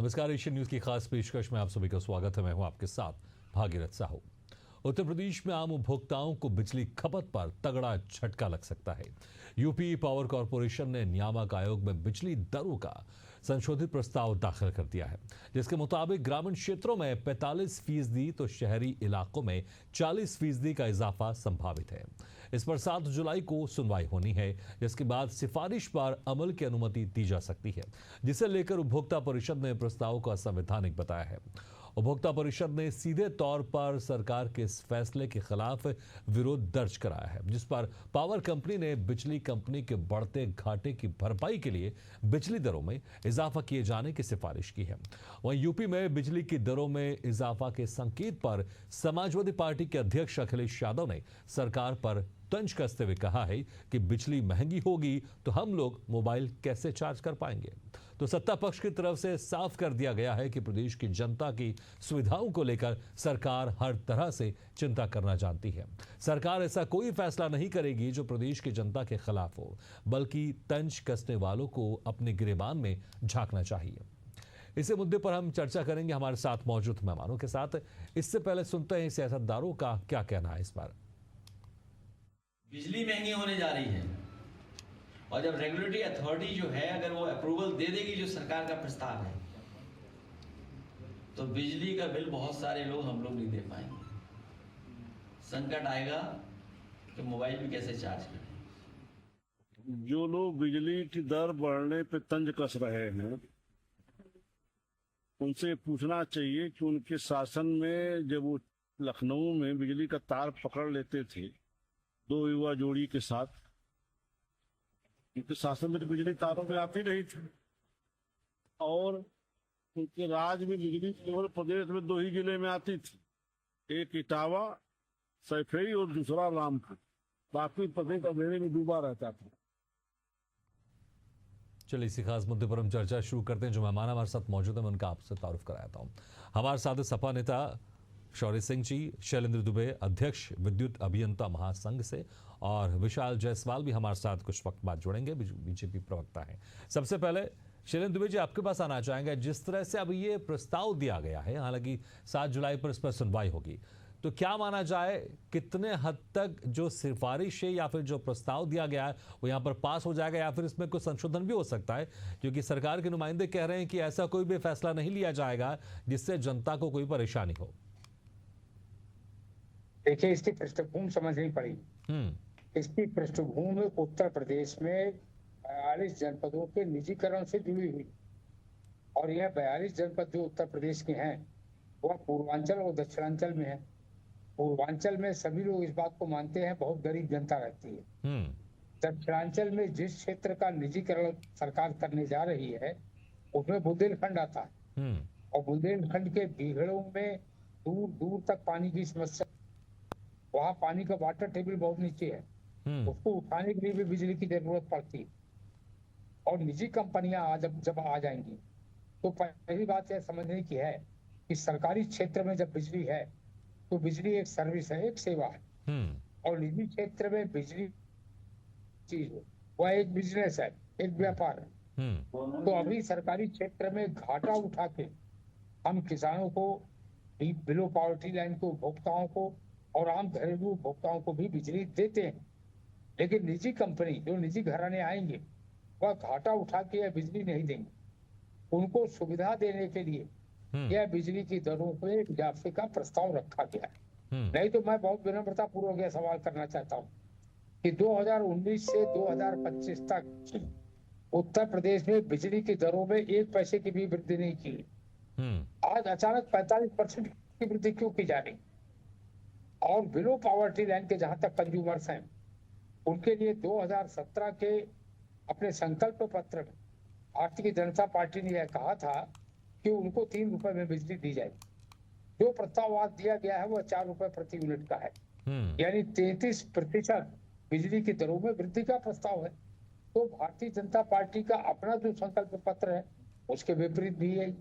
नमस्कार, Asian news की खास पेशकश में आप सभी का स्वागत है। मैं हूं आपके साथ भागीरथ साहू। उत्तर प्रदेश में आम उपभोक्ताओं को बिजली खपत पर तगड़ा झटका लग सकता है। यूपी पावर कॉरपोरेशन ने नियामक आयोग में बिजली दरों का संशोधित प्रस्ताव दाखिल कर दिया है, जिसके मुताबिक ग्रामीण क्षेत्रों में 45% तो शहरी इलाकों में 40% का इजाफा संभावित है। इस पर 7 जुलाई को सुनवाई होनी है, जिसके बाद सिफारिश पर अमल की अनुमति दी जा सकती है, जिसे लेकर उपभोक्ता परिषद ने प्रस्ताव को असंवैधानिक बताया है। उपभोक्ता परिषद ने सीधे तौर पर सरकार के इस फैसले के खिलाफ विरोध दर्ज कराया है, जिस पर पावर कंपनी ने बिजली कंपनी के बढ़ते घाटे की भरपाई के लिए बिजली दरों में इजाफा किए जाने की सिफारिश की है। वहीं यूपी में बिजली की दरों में इजाफा के संकेत पर समाजवादी पार्टी के अध्यक्ष अखिलेश यादव ने सरकार पर तंज कसते हुए कहा है कि बिजली महंगी होगी तो हम लोग मोबाइल कैसे चार्ज कर पाएंगे। तो सत्ता पक्ष की तरफ से साफ कर दिया गया है कि प्रदेश की जनता की सुविधाओं को लेकर सरकार हर तरह से चिंता करना जानती है। सरकार ऐसा कोई फैसला नहीं करेगी जो प्रदेश की जनता के खिलाफ हो, बल्कि तंज कसने वालों को अपने गिरेबान में झांकना चाहिए। इसी मुद्दे पर हम चर्चा करेंगे हमारे साथ मौजूद मेहमानों के साथ। इससे पहले सुनते हैं सियासतदारों का क्या कहना है इस पर। बिजली महंगी होने जा रही है और जब रेगुलेटरी अथॉरिटी जो है अगर वो अप्रूवल दे देगी जो सरकार का प्रस्ताव है, तो बिजली का बिल बहुत सारे लोग हम लोग नहीं दे पाएंगे। संकट आएगा कि मोबाइल भी कैसे चार्ज करें। जो लोग बिजली की दर बढ़ने पे तंज कस रहे हैं, उनसे पूछना चाहिए कि उनके शासन में जब वो लखनऊ में बिजली का तार पकड़ लेते थे 2 युवा जोड़ी के साथ, उनके शासन में तो बिजली तारों में आती नहीं थी। और उनके राज में बिजली केवल प्रदेश में 2 ही जिले में आती थी, एक इटावा सैफई और दूसरा रामपुर। बाकी प्रदेश अंधेरे में डूबा रहता था। चलिए इसी खास मुद्दे पर हम चर्चा शुरू करते हैं। जो मेहमान हमारे साथ मौजूद है मैं उनका आपसे तारुफ कराता हूँ। हमारे साथ सपा नेता शौर्य सिंह जी, शैलेंद्र दुबे अध्यक्ष विद्युत अभियंता महासंघ से, और विशाल जायसवाल भी हमारे साथ कुछ वक्त बाद जुड़ेंगे, बीजेपी प्रवक्ता हैं। सबसे पहले शैलेंद्र दुबे जी आपके पास आना चाहेंगे। जिस तरह से अब ये प्रस्ताव दिया गया है, हालांकि 7 जुलाई पर इस पर सुनवाई होगी, तो क्या माना जाए कितने हद तक जो सिफारिश है या फिर जो प्रस्ताव दिया गया है वो यहाँ पर पास हो जाएगा, या फिर इसमें कुछ संशोधन भी हो सकता है? क्योंकि सरकार के नुमाइंदे कह रहे हैं कि ऐसा कोई भी फैसला नहीं लिया जाएगा जिससे जनता को कोई परेशानी हो। देखिए, इसकी पृष्ठभूमि समझनी पड़ेगी। इसकी पृष्ठभूमि उत्तर प्रदेश में 42 जनपदों के निजीकरण से जुड़ी हुई, और यह 42 जनपद जो उत्तर प्रदेश के हैं वह पूर्वांचल और दक्षिणांचल में है। पूर्वांचल में सभी लोग इस बात को मानते हैं, बहुत गरीब जनता रहती है। दक्षिणांचल में जिस क्षेत्र का निजीकरण सरकार करने जा रही है उसमें बुंदेलखंड आता है, और बुंदेलखंड के बीघड़ों में दूर दूर तक पानी की समस्या, वहाँ पानी का वाटर टेबल बहुत नीचे है, उसको उठाने के लिए भी बिजली की जरूरत पड़ती है। और निजी कंपनियां जब आ जाएंगी तो पहली बात यह समझने की है कि सरकारी क्षेत्र में जब बिजली है तो बिजली एक सर्विस है, एक सेवा है, और निजी क्षेत्र में बिजली चीज है, वह एक बिजनेस है, एक व्यापार है। तो अभी सरकारी क्षेत्र में घाटा उठा के हम किसानों को, बिलो पावर्टी लाइन के उपभोक्ताओं को और आम घरेलू उपभोक्ताओं को भी बिजली देते हैं। लेकिन निजी कंपनी, जो निजी घराने आएंगे, वह घाटा उठा के यह बिजली नहीं देंगे। उनको सुविधा देने के लिए यह बिजली की दरों पे इजाफे का प्रस्ताव रखा गया है। नहीं तो मैं बहुत विनम्रता पूर्वक यह सवाल करना चाहता हूँ कि 2019 से 2025 तक उत्तर प्रदेश में बिजली की दरों में 1 पैसे की भी वृद्धि नहीं की। आज अचानक 45% की वृद्धि क्यों की जा रही? और बिलो पावर्टी लाइन के जहां तक कंज्यूमर्स हैं, उनके लिए 2017 के अपने संकल्प पत्र में भारतीय जनता पार्टी ने यह कहा था कि उनको 3 रुपए में बिजली दी जाएगी। जो प्रस्ताव आज दिया गया है वह 4 रुपए प्रति यूनिट का है, यानी 33% बिजली की दरों में वृद्धि का प्रस्ताव है। तो भारतीय जनता पार्टी का अपना जो संकल्प पत्र है उसके विपरीत भी है।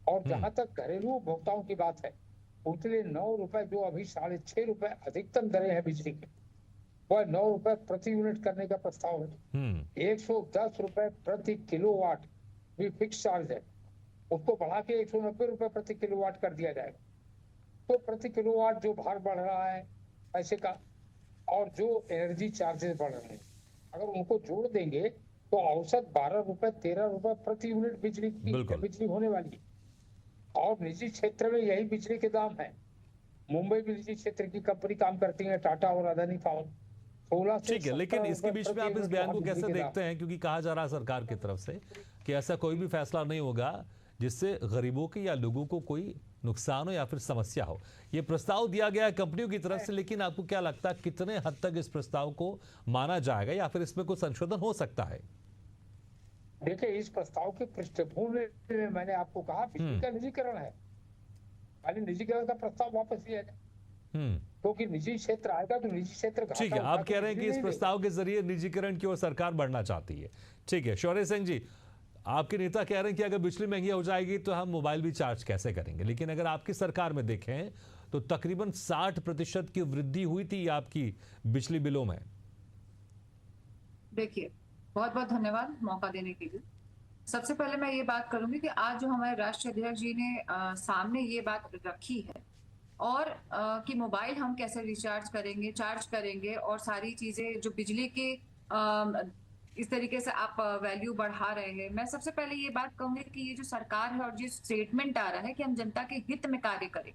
और जहां तक घरेलू उपभोक्ताओं की बात है, उनके लिए 9 रुपए, जो अभी 6.5 रुपए अधिकतम दरें हैं बिजली की, वह 9 रुपए प्रति यूनिट करने का प्रस्ताव है। 110 रुपए प्रति किलोवाट भी फिक्स चार्ज है, उसको बढ़ा के 190 रुपए प्रति किलोवाट कर दिया जाएगा। तो प्रति किलोवाट जो भार बढ़ रहा है पैसे का और जो एनर्जी चार्जेस बढ़ रहे हैं, अगर उनको जोड़ देंगे तो औसत 12 रुपए 13 रुपए प्रति यूनिट बिजली होने वाली है। और निजी क्षेत्र में यही बिजली के दाम है। मुंबई में निजी क्षेत्र की कंपनी काम करती है, टाटा और अदानी पावर, 16 से ठीक है, लेकिन इसके बीच में आप इस बयान को कैसे देखते हैं, क्योंकि कहा जा रहा है सरकार की तरफ से कि ऐसा कोई भी फैसला नहीं होगा जिससे गरीबों के या लोगों को कोई नुकसान हो या फिर समस्या हो। ये प्रस्ताव दिया गया है कंपनियों की तरफ से, लेकिन आपको क्या लगता है कितने हद तक इस प्रस्ताव को माना जाएगा या फिर इसमें कोई संशोधन हो सकता है? देखिए, इस प्रस्ताव के पृष्ठभूमि में मैंने आपको कहा बिजली का निजीकरण है। खाली निजीकरण का प्रस्ताव वापस लिया जाए, क्योंकि निजी क्षेत्र आएगा तो निजी क्षेत्र ठीक है, आप कह रहे हैं कि इस प्रस्ताव के जरिए निजीकरण की ओर सरकार बढ़ना चाहती है। ठीक है, शौर्य सिंह जी, आपके नेता कह रहे हैं कि अगर बिजली महंगी हो जाएगी तो हम मोबाइल भी चार्ज कैसे करेंगे, लेकिन अगर आपकी सरकार में देखें तो तकरीबन 60% की वृद्धि हुई थी आपकी बिजली बिलों में। देखिए, बहुत बहुत धन्यवाद मौका देने के लिए। सबसे पहले मैं ये बात करूंगी कि आज जो हमारे राष्ट्रीय अध्यक्ष जी ने सामने ये बात रखी है और कि मोबाइल हम कैसे रिचार्ज करेंगे, चार्ज करेंगे और सारी चीजें जो बिजली के इस तरीके से आप वैल्यू बढ़ा रहे हैं। मैं सबसे पहले ये बात कहूंगी कि ये जो सरकार है और जो स्टेटमेंट आ रहा है कि हम जनता के हित में कार्य करें,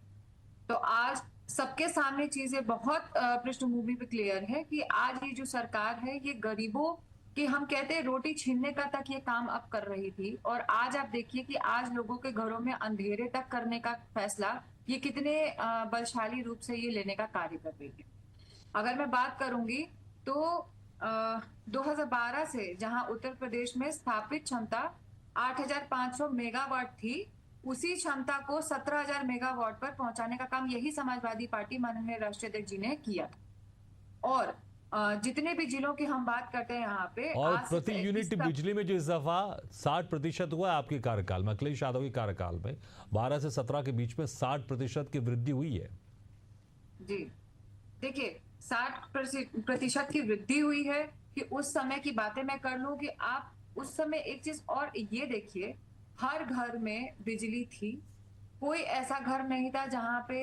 तो आज सबके सामने चीजें बहुत पृष्ठभूमि पे क्लियर है कि आज ये जो सरकार है ये गरीबों कि हम कहते हैं रोटी छीनने का तक ये काम अब कर रही थी, और आज आप देखिए कि आज लोगों के घरों में अंधेरे तक करने का फैसला ये कितने बलशाली रूप से ये लेने का कार्य कर रही है। अगर मैं बात करूंगी तो 2012 से जहां उत्तर प्रदेश में स्थापित क्षमता 8,500 मेगावाट थी, उसी क्षमता को 17,000 मेगावाट पर पहुंचाने का काम यही समाजवादी पार्टी माननीय राष्ट्रीय अध्यक्ष जी ने किया। और जितने भी जिलों की हम बात करते हैं यहाँ पे, और प्रति यूनिट बिजली में जो इजाफा 60% हुआ आपके कार्यकाल में, अखिलेश यादव के कार्यकाल में 12 से 17 के बीच में 60% की वृद्धि हुई है। जी देखिए, 60% की वृद्धि हुई है कि उस समय की बातें मैं कर लूं कि आप उस समय एक चीज और ये देखिए, हर घर में बिजली थी। कोई ऐसा घर नहीं था जहां पे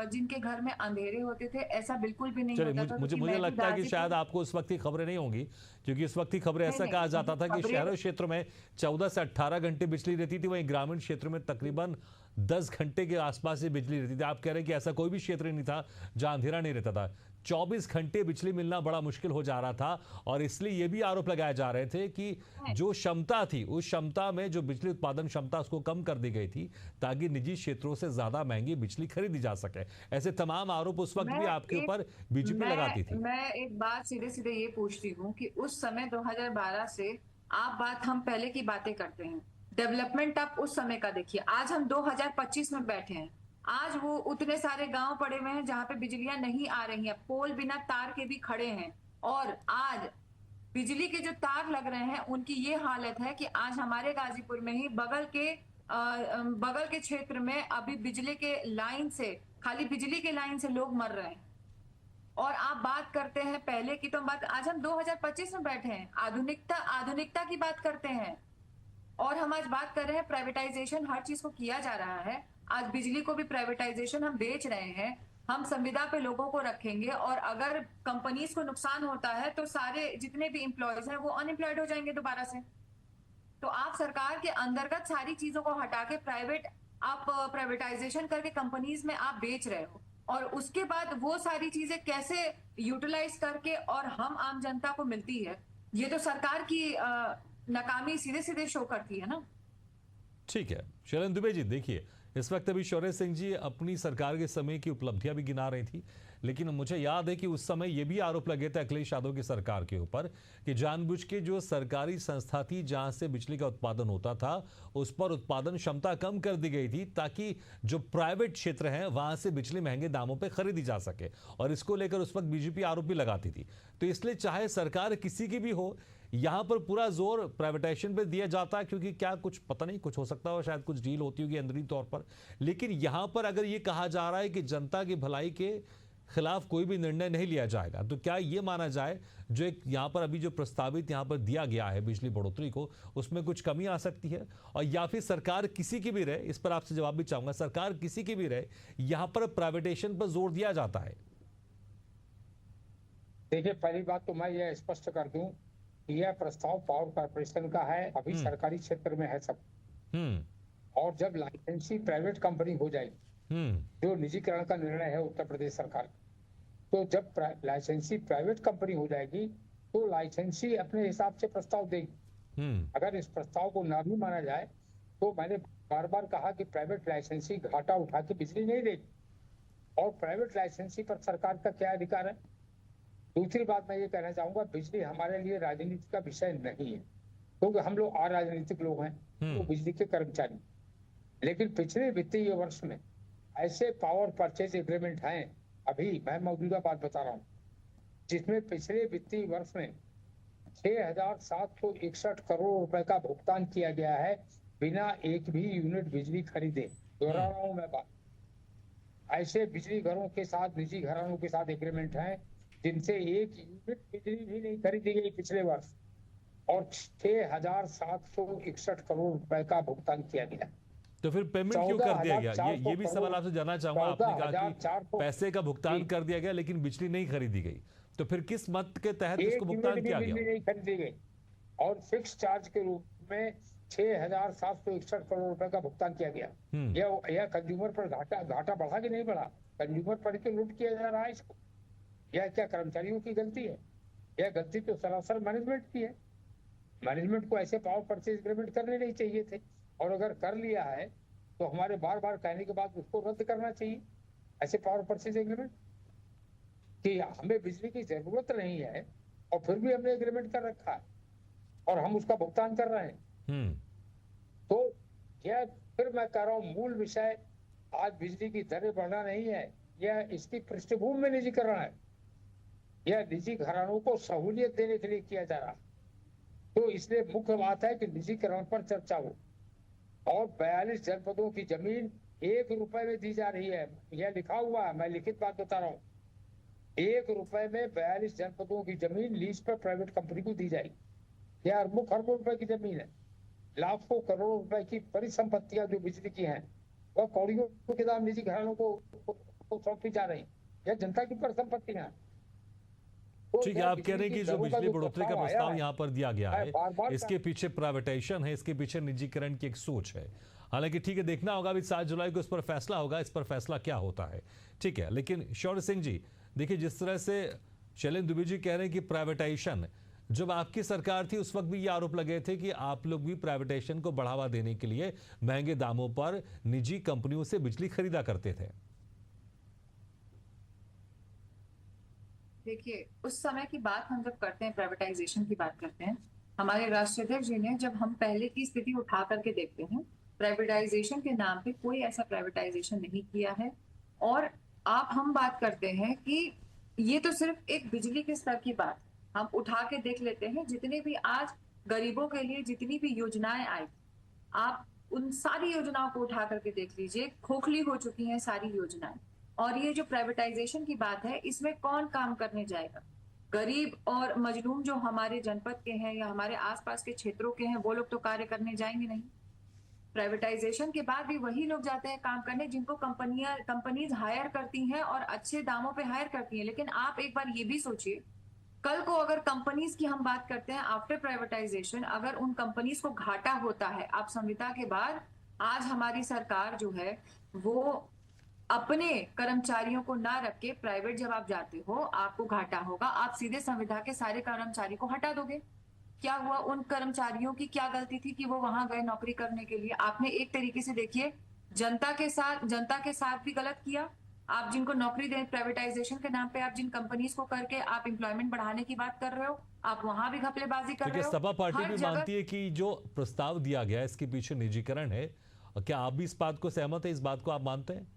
जिनके घर में अंधेरे होते थे, ऐसा बिल्कुल भी नहीं होता था। मुझे लगता है कि शायद आपको उस वक्त की खबरें नहीं होंगी, क्योंकि उस वक्त की खबरें ऐसा कहा जाता था कि शहरी क्षेत्र में 14 से 18 घंटे बिजली रहती थी, वहीं ग्रामीण क्षेत्र में तकरीबन 10 घंटे के आसपास ही बिजली रहती थी। आप कह रहे हैं कि ऐसा कोई भी क्षेत्र नहीं था जहां अंधेरा नहीं रहता था। 24 घंटे बिजली मिलना बड़ा मुश्किल हो जा रहा था, और इसलिए ये भी आरोप लगाए जा रहे थे कि जो क्षमता थी उस क्षमता में जो बिजली उत्पादन क्षमता उसको कम कर दी गई थी ताकि निजी क्षेत्रों से ज्यादा महंगी बिजली खरीदी जा सके। ऐसे तमाम आरोप उस वक्त भी आपके ऊपर बीजेपी लगाती थी। मैं एक बात सीधे सीधे ये पूछती हूँ कि उस समय 2012 से आप बात, हम पहले की बातें करते हैं, डेवलपमेंट आप उस समय का देखिए। आज हम 2025 में बैठे हैं, आज वो उतने सारे गांव पड़े हुए हैं जहां पे बिजलियां नहीं आ रही हैं, पोल बिना तार के भी खड़े हैं, और आज बिजली के जो तार लग रहे हैं उनकी ये हालत है कि आज हमारे गाजीपुर में ही बगल के क्षेत्र में अभी बिजली के लाइन से, खाली बिजली के लाइन से लोग मर रहे हैं। और आप बात करते हैं पहले की, तो बात, आज हम 2025 में बैठे हैं, आधुनिकता की बात करते हैं, और हम आज बात कर रहे हैं प्राइवेटाइजेशन, हर चीज को किया जा रहा है। आज बिजली को भी प्राइवेटाइजेशन हम बेच रहे हैं, हम संविदा पे लोगों को रखेंगे, और अगर कंपनीज को नुकसान होता है तो सारे जितने भी एम्प्लॉयज हैं वो अनएम्प्लॉयड हो जाएंगे दोबारा से। तो आप सरकार के अंतर्गत सारी चीजों को हटा के प्राइवेटाइजेशन करके कंपनीज में आप बेच रहे हो, और उसके बाद वो सारी चीजें कैसे यूटिलाइज करके और हम आम जनता को मिलती है, ये तो सरकार की नाकामी सीधे सीधे शो करती है ना। ठीक है, शैलेंद्र दुबे जी, देखिए इस वक्त अभी शौर्य सिंह जी अपनी सरकार के समय की उपलब्धियां भी गिना रही थी, लेकिन मुझे याद है कि उस समय यह भी आरोप लगे थे अखिलेश यादव की सरकार के ऊपर कि जानबूझ के जो सरकारी संस्था थी जहां से बिजली का उत्पादन होता था उस पर उत्पादन क्षमता कम कर दी गई थी ताकि जो प्राइवेट क्षेत्र हैं वहां से बिजली महंगे दामों पर खरीदी जा सके, और इसको लेकर उस वक्त बीजेपी आरोप भी लगाती थी। तो इसलिए चाहे सरकार किसी की भी हो, यहां पर पूरा जोर प्राइवेटाइजेशन पे दिया जाता है, क्योंकि क्या कुछ पता नहीं, कुछ हो सकता हो, शायद कुछ डील होती होगी अंदरूनी तौर पर। लेकिन यहां पर अगर ये कहा जा रहा है कि जनता की भलाई के खिलाफ कोई भी निर्णय नहीं लिया जाएगा। तो क्या ये माना जाए जो एक यहाँ पर अभी जो प्रस्तावित यहाँ पर दिया गया है बिजली बढ़ोतरी को, उसमें कुछ कमी आ सकती है? और या फिर सरकार किसी की भी रहे, इस पर आपसे जवाब भी चाहूंगा, सरकार किसी की भी रहे, यहाँ पर प्राइवेटाइजेशन पर जोर दिया जाता है? देखिए, पहली बात तो मैं यह स्पष्ट कर दूं कि यह प्रस्ताव पावर कॉर्पोरेशन का है, अभी सरकारी क्षेत्र में है सब। और जब लाइसेंसी प्राइवेट कंपनी हो जाएगी, जो निजीकरण का निर्णय है उत्तर प्रदेश सरकार, तो जब लाइसेंसी प्राइवेट कंपनी हो जाएगी तो लाइसेंसी अपने हिसाब से प्रस्ताव देगी। अगर इस प्रस्ताव को ना भी माना जाए तो मैंने बार बार कहा कि प्राइवेट लाइसेंसी घाटा उठा के बिजली नहीं देगी, और प्राइवेट लाइसेंसी पर सरकार का क्या अधिकार है। दूसरी बात मैं ये कहना चाहूंगा, बिजली हमारे लिए राजनीति का विषय नहीं है, क्योंकि हम लोग अराजनीतिक लोग हैं, तो बिजली के कर्मचारी। लेकिन पिछले वित्तीय वर्ष में ऐसे पावर परचेज एग्रीमेंट हैं, अभी मैं मौजूदा बात बता रहा हूँ, जिसमें पिछले वित्तीय वर्ष में 6,761 करोड़ रुपए का भुगतान किया गया है बिना एक भी यूनिट बिजली खरीदे। दोहरा रहा हूँ मैं बात। ऐसे बिजली घरों के साथ, निजी घरानों के साथ एग्रीमेंट हैं जिनसे एक यूनिट बिजली भी नहीं खरीदी गई पिछले वर्ष, और 6,761 करोड़ रुपए का भुगतान किया गया। तो फिर पेमेंट क्यों कर दिया गया? ये भी सवाल आपसे जानना चाहूंगा। आपने कहा कि पैसे का भुगतान कर दिया गया लेकिन बिजली नहीं खरीदी गई, तो फिर किस मत के तहत इसको भुगतान किया गया? नहीं खरीदी गई, और फिक्स चार्ज के रूप में 6,761 करोड़ रुपए का भुगतान किया गया। यह कंज्यूमर पर घाटा बढ़ा कि नहीं बढ़ा? कंज्यूमर पर तो लूट किया जा रहा है इसको। यह क्या कर्मचारियों की गलती है? यह गलती तो सरासर मैनेजमेंट की है। मैनेजमेंट को ऐसे पावर परचेज एग्रीमेंट करने नहीं चाहिए थे, और अगर कर लिया है तो हमारे बार बार कहने के बाद उसको रद्द करना चाहिए, ऐसे पावर परचेज एग्रीमेंट। कि हमें बिजली की जरूरत नहीं है और फिर भी हमने एग्रीमेंट कर रखा है और हम उसका भुगतान कर रहे हैं। तो यह फिर मैं कह रहा हूँ, मूल विषय आज बिजली की दरें बढ़ना नहीं है, यह इसकी पृष्ठभूमि में निजीकरण है। यह निजी घरानों को सहूलियत देने के लिए किया जा रहा है। तो इसलिए मुख्य बात है कि निजीकरण पर चर्चा हो, और 42 जनपदों की जमीन 1 रुपए में दी जा रही है। यह लिखा हुआ है, मैं लिखित बात बता रहा हूँ। 1 रुपए में 42 जनपदों की जमीन लीज पर प्राइवेट कंपनी को दी जाएगी। यह अरबों खरबों रुपए की जमीन है। लाखों करोड़ रुपए की परिसंपत्तियां जो बिजली की हैं, वह कौड़ियों के दाम निजी घरानों को सौंपी जा रही। यह जनता की परिसंपत्तियां हैं। ठीक है, आप कह रहे हैं कि जो बिजली बढ़ोतरी का प्रस्ताव यहाँ पर दिया गया है, इसके पीछे प्राइवेटाइजेशन है, इसके पीछे निजीकरण की एक सोच है। हालांकि ठीक है, देखना होगा अभी 7 जुलाई को इस पर फैसला होगा, इस पर फैसला क्या होता है। ठीक है, लेकिन शौर्य सिंह जी, देखिए जिस तरह से शैलेंद्र दुबे जी कह रहे हैं कि प्राइवेटाइजेशन, जब आपकी सरकार थी उस वक्त भी ये आरोप लगे थे कि आप लोग भी प्राइवेटाइजेशन को बढ़ावा देने के लिए महंगे दामों पर निजी कंपनियों से बिजली खरीदा करते थे। देखिए, उस समय की बात हम जब करते हैं, प्राइवेटाइजेशन की बात करते हैं, हमारे राष्ट्राध्यक्ष जी ने, जब हम पहले की स्थिति उठा करके देखते हैं, प्राइवेटाइजेशन के नाम पे कोई ऐसा प्राइवेटाइजेशन नहीं किया है। और हम बात करते हैं कि ये तो सिर्फ एक बिजली के स्तर की बात, हम उठा के देख लेते हैं, जितने भी आज गरीबों के लिए जितनी भी योजनाएं आई, आप उन सारी योजनाओं को उठा करके देख लीजिए, खोखली हो चुकी हैं सारी योजनाएं। और ये जो प्राइवेटाइजेशन की बात है, इसमें कौन काम करने जाएगा? गरीब और मजलूम जो हमारे जनपद के हैं या हमारे आसपास के क्षेत्रों के हैं, वो लोग तो कार्य करने जाएंगे नहीं। प्राइवेटाइजेशन के बाद भी वही लोग जाते हैं काम करने जिनको कंपनीज हायर करती हैं और अच्छे दामों पे हायर करती हैं। लेकिन आप एक बार ये भी सोचिए, कल को अगर कंपनीज की हम बात करते हैं आफ्टर प्राइवेटाइजेशन, अगर उन कंपनीज को घाटा होता है, आप संविदा के बाद आज हमारी सरकार जो है वो अपने कर्मचारियों को ना रख के प्राइवेट जब आप जाते हो, आपको घाटा होगा, आप सीधे संविदा के सारे कर्मचारी को हटा दोगे। क्या हुआ? उन कर्मचारियों की क्या गलती थी कि वो वहां गए नौकरी करने के लिए? आपने एक तरीके से देखिए जनता के साथ भी गलत किया। आप जिनको नौकरी दें प्राइवेटाइजेशन के नाम पे, आप जिन कंपनीज को करके आप एम्प्लॉयमेंट बढ़ाने की बात कर रहे हो, आप वहां भी घपलेबाजी कर रहे हो। सपा पार्टी भी मानती है कि जो प्रस्ताव दिया गया इसके पीछे निजीकरण है। क्या आप भी इस बात को सहमत है? इस बात को आप मानते हैं?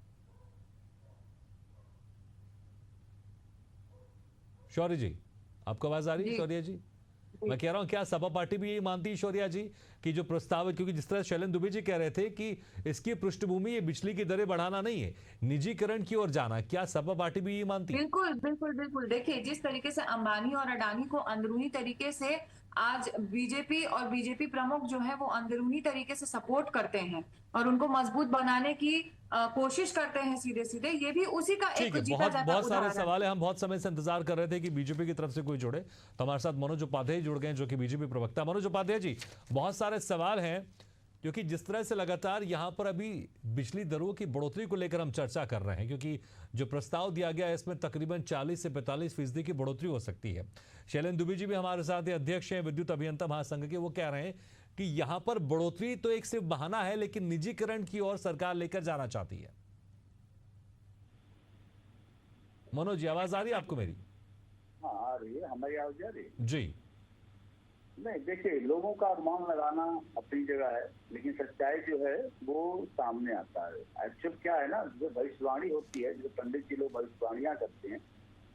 शौर्य जी, आपको आवाज आ रही है? शौर्य जी, मैं कह रहा हूं क्या सपा पार्टी भी यही मानती है शौर्या जी कि जो प्रस्ताव है, क्योंकि जिस तरह शैलेंद्र दुबे जी कह रहे थे कि इसकी पृष्ठभूमि ये बिजली की दरें बढ़ाना नहीं है, निजीकरण की ओर जाना, क्या सपा पार्टी भी यही मानती है? बिल्कुल बिल्कुल बिल्कुल। देखिए, जिस तरीके से अंबानी और अडानी को अंदरूनी तरीके से आज बीजेपी और बीजेपी प्रमुख जो है वो अंदरूनी तरीके से सपोर्ट करते हैं और उनको मजबूत बनाने की कोशिश करते हैं सीधे सीधे, ये भी उसी का ठीक एक है, जीता बहुत जाता बहुत सारे उदाहरण है। सवाल है। हम बहुत समय से इंतजार कर रहे थे कि बीजेपी की तरफ से कोई जुड़े, तो हमारे साथ मनोज उपाध्याय जुड़ गए जो कि बीजेपी प्रवक्ता। मनोज उपाध्याय जी, बहुत सारे सवाल हैं क्योंकि जिस तरह से लगातार यहां पर अभी बिजली दरों की बढ़ोतरी को लेकर हम चर्चा कर रहे हैं, क्योंकि जो प्रस्ताव दिया गया है इसमें तकरीबन 40 से 45% की बढ़ोतरी हो सकती है। शैलेंद्र दुबे जी भी हमारे साथ अध्यक्ष हैं विद्युत अभियंता महासंघ के, वो कह रहे हैं कि यहां पर बढ़ोतरी तो एक सिर्फ बहाना है, लेकिन निजीकरण की ओर सरकार लेकर जाना चाहती है। मनोज जी, आवाज आ रही है आपको मेरी? हाँ आ रही है, हमारी आवाज आ रही है? जी। नहीं, देखिए, लोगों का अनुमान लगाना अपनी जगह है, लेकिन सच्चाई जो है वो सामने आता है। एक्चुअल क्या है ना, जो भविष्यवाणी होती है, जो पंडित जी लोग भविष्यवाणियां करते हैं,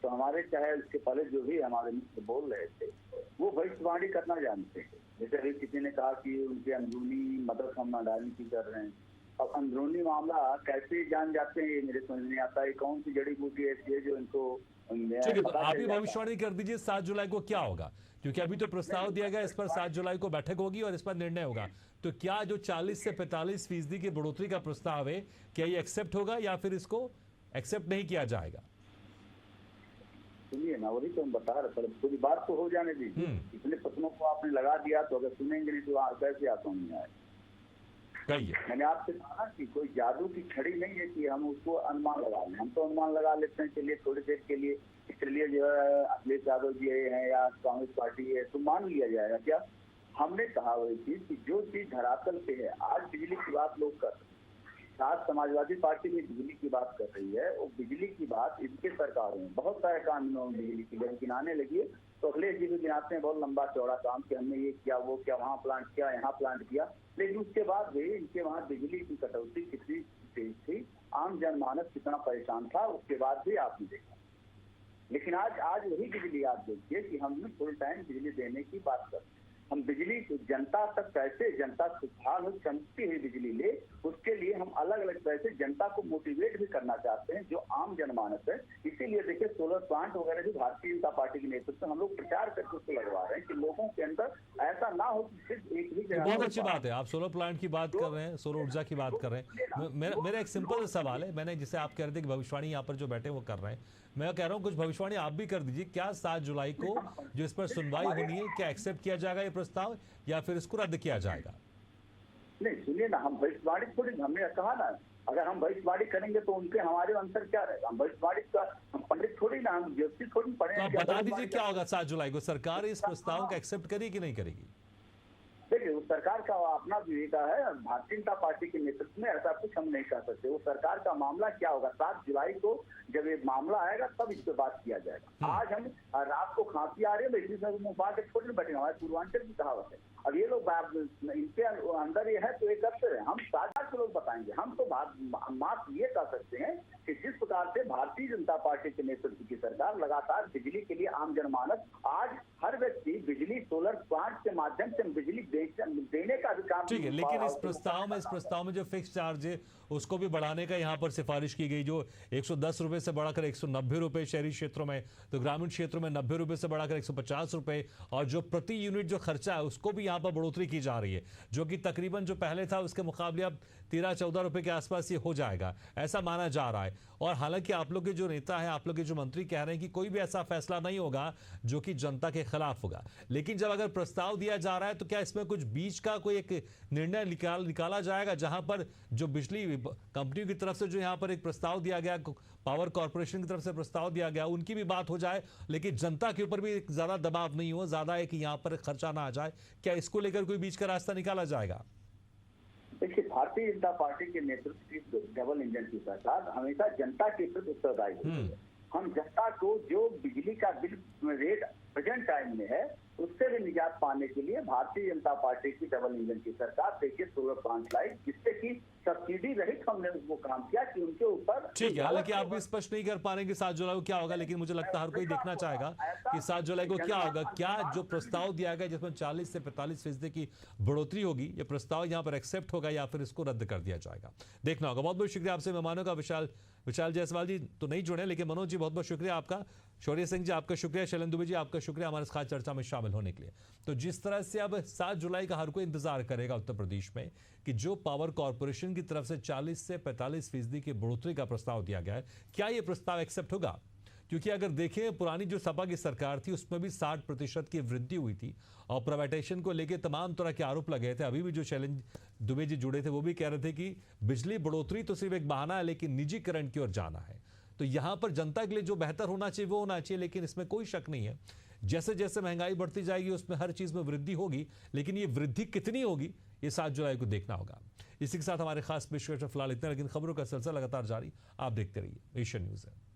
तो हमारे चाहे उसके पहले जो भी हमारे मित्र बोल रहे थे वो भविष्यवाणी करना जानते हैं। जैसे अभी किसी ने कहा कि उनके अंदरूनी मदद हम अडानी की कर रहे हैं। अब अंदरूनी मामला कैसे जान जाते हैं ये मेरे समझ नहीं आता है। कौन सी जड़ी बूटी ऐसी है जो इनको ठीक है, तो आप ही भविष्यवाणी कर दीजिए 7 जुलाई को क्या होगा, क्योंकि अभी तो प्रस्ताव दिया गया, इस पर 7 जुलाई को बैठक होगी और इस पर निर्णय होगा। तो क्या जो 40 से 45% की बढ़ोतरी का प्रस्ताव है, क्या ये एक्सेप्ट होगा या फिर इसको एक्सेप्ट नहीं किया जाएगा? सुनिए ना, वही तो हम बता रहे, पूरी बात तो हो जाने दीजिए। इतने प्रश्नों को आपने लगा दिया, तो अगर सुनेंगे नहीं तो कैसे आता नहीं आए। मैंने आपसे कहा कि कोई जादू की छड़ी नहीं है कि हम उसको अनुमान लगा लें। हम तो अनुमान लगा लेते हैं, चलिए थोड़ी देर के लिए, इसलिए जो है अखिलेश यादव जी हैं या कांग्रेस पार्टी है तो मान लिया जाएगा क्या? हमने कहा वही चीज कि जो चीज धरातल पे है, आज बिजली की बात लोग कर रहे हैं, आज समाजवादी पार्टी भी बिजली की बात कर रही है, और बिजली की बात इनके सरकारों में बहुत सारे कानूनों में बिजली की जब गिनाने लगी तो अखिलेश जी भी गिनाते हैं बहुत लंबा चौड़ा काम कि हमने ये किया, वो किया, वहाँ प्लांट किया, यहाँ प्लांट किया, लेकिन उसके बाद भी इनके वहाँ बिजली की कटौती कितनी तेज थी, आम जनमानस कितना परेशान था, उसके बाद भी आपने देखा। लेकिन आज वही बिजली आप देखिए कि हम फुल टाइम बिजली देने की बात करते हैं। हम बिजली जनता तक कैसे, जनता खुशहाल हो, चमकती हुई बिजली ले, उसके लिए हम अलग अलग तरह से जनता को मोटिवेट भी करना चाहते हैं, जो आम जनमानस है। इसीलिए देखिए सोलर प्लांट वगैरह भी भारतीय जनता पार्टी के नेतृत्व में हम लोग प्रचार करके उसको लगवा रहे हैं कि लोगों के अंदर ऐसा ना हो कि सिर्फ एक ही जगह। बहुत अच्छी बात है, आप सोलर प्लांट की बात कर रहे हैं, सोलर ऊर्जा की बात कर रहे हैं। मेरा एक सिंपल सवाल है, मैंने जिसे आप कह रहे थे कि भविष्यवाणी यहाँ पर जो बैठे वो कर रहे हैं, मैं कह रहा हूँ कुछ भविष्यवाणी आप भी कर दीजिए। क्या 7 जुलाई को जो इस पर सुनवाई होनी है, क्या एक्सेप्ट किया जाएगा ये प्रस्ताव या फिर इसको रद्द किया जाएगा? नहीं सुनिए ना, हम भविष्यवाणी थोड़ी, हमने कहा ना अगर हम भविष्यवाणी करेंगे तो उनके हमारे अंतर क्या रहेगा? हम भविष्यवाणी का हम पंडित थोड़ी ना, हम ज्योतिषी थोड़ी पढ़े। तो आप बता दीजिए क्या होगा 7 जुलाई को, सरकार इस प्रस्ताव को एक्सेप्ट करेगी कि नहीं करेगी? देखिए, वो सरकार का अपना विवेका है, भारतीय जनता पार्टी के नेतृत्व में ऐसा कुछ हम नहीं कर सकते। वो सरकार का मामला क्या होगा, 7 जुलाई को जब ये मामला आएगा तब इस पर बात किया जाएगा। आज हम रात को खांसी आ रही है, इसी समय मुंह फाड़ के छोटे बैठे, हमारे पूर्वांचल की कहावत है। अब ये लोग इनके अंदर ये है तो ये करते रहे, हम साझा के लोग बताएंगे। हम तो मात्र ये कह सकते हैं कि जिस प्रकार से भारतीय जनता पार्टी के नेतृत्व की सरकार लगातार बिजली के लिए आम जनमानस, आज हर व्यक्ति बिजली सोलर प्लांट के माध्यम से बिजली देने का भी काम। ठीक है, लेकिन इस प्रस्ताव में जो फिक्स चार्ज है उसको भी बढ़ाने का यहाँ पर सिफारिश की गई, जो 110 रुपए से बढ़ाकर 190 रुपए शहरी क्षेत्रों में, तो ग्रामीण क्षेत्रों में 90 रुपए से बढ़ाकर 150 रुपए, और जो प्रति यूनिट जो खर्चा है उसको भी यहाँ पर बढ़ोतरी की जा रही है, जो कि तकरीबन जो पहले था उसके मुकाबले अब 13-14 रुपए के आसपास ये हो जाएगा, ऐसा माना जा रहा है। और हालांकि आप लोग के जो नेता है, आप लोग के जो मंत्री कह रहे हैं कि कोई भी ऐसा फैसला नहीं होगा जो कि जनता के खिलाफ होगा, लेकिन जब अगर प्रस्ताव दिया जा रहा है तो क्या इसमें कुछ बीच का कोई एक निर्णय निकाला जाएगा जहां पर जो बिजली कंपनियों की तरफ से जो यहाँ पर एक प्रस्ताव दिया गया, पावर कॉर्पोरेशन की तरफ से प्रस्ताव दिया गया, उनकी भी बात हो जाए, लेकिन जनता के ऊपर भी ज्यादा दबाव नहीं हो, ज्यादा है कि यहाँ पर खर्चा ना आ जाए, क्या इसको लेकर कोई बीच का रास्ता निकाला जाएगा? देखिए, भारतीय जनता पार्टी के नेतृत्व की डबल इंजन की सरकार हमेशा जनता के प्रति उत्तरदायी होती है। हम जनता को जो बिजली का बिल रेट प्रेजेंट टाइम में है उससे भी निजात पाने के लिए भारतीय जनता पार्टी की डबल इंजन की सरकार देखिए सोलर प्लांट लाई, जिससे कि सब्सिडी रहित हमने उसको काम किया कि उनके ऊपर। ठीक है, हालांकि आप भी स्पष्ट नहीं कर पा रहे कि 7 जुलाई को क्या होगा, लेकिन मुझे लगता है हर कोई देखना चाहेगा कि 7 जुलाई को क्या होगा। क्या जो प्रस्ताव दिया गया जिसमें 40 से 45% की बढ़ोतरी होगी, ये प्रस्ताव यहां पर एक्सेप्ट होगा या फिर इसको रद्द कर दिया जाएगा, देखना होगा। बहुत बहुत शुक्रिया आपसे मेहमानों का। विशाल जायसवाल जी तो नहीं जुड़े, लेकिन मनोज जी बहुत बहुत शुक्रिया आपका। शौर्य सिंह जी आपका शुक्रिया। शैलेंद्र दुबे जी आपका शुक्रिया हमारे इस खास चर्चा में शामिल होने के लिए। तो जिस तरह से अब 7 जुलाई का हर कोई इंतजार करेगा उत्तर प्रदेश में कि जो पावर कॉर्पोरेशन की तरफ से 40 से 45% की बढ़ोतरी का प्रस्ताव दिया गया है, क्या यह प्रस्ताव एक्सेप्ट होगा? क्योंकि अगर देखें पुरानी जो सपा की सरकार थी उसमें भी 60% की वृद्धि हुई थी और प्राइवेटाइजेशन को लेकर तमाम तरह के आरोप लगे थे। अभी भी जो शैलेंद्र दुबे जी जुड़े थे वो भी कह रहे थे कि बिजली बढ़ोतरी तो सिर्फ एक बहाना है, लेकिन निजीकरण की ओर जाना है। तो यहां पर जनता के लिए जो बेहतर होना चाहिए वो होना चाहिए, लेकिन इसमें कोई शक नहीं है जैसे जैसे महंगाई बढ़ती जाएगी उसमें हर चीज में वृद्धि होगी, लेकिन ये वृद्धि कितनी होगी ये 7 जुलाई को देखना होगा। इसी के साथ हमारे खास पेशकश फिलहाल इतना, लेकिन खबरों का सिलसिला लगातार जारी। आप देखते रहिए एशियन न्यूज़ है।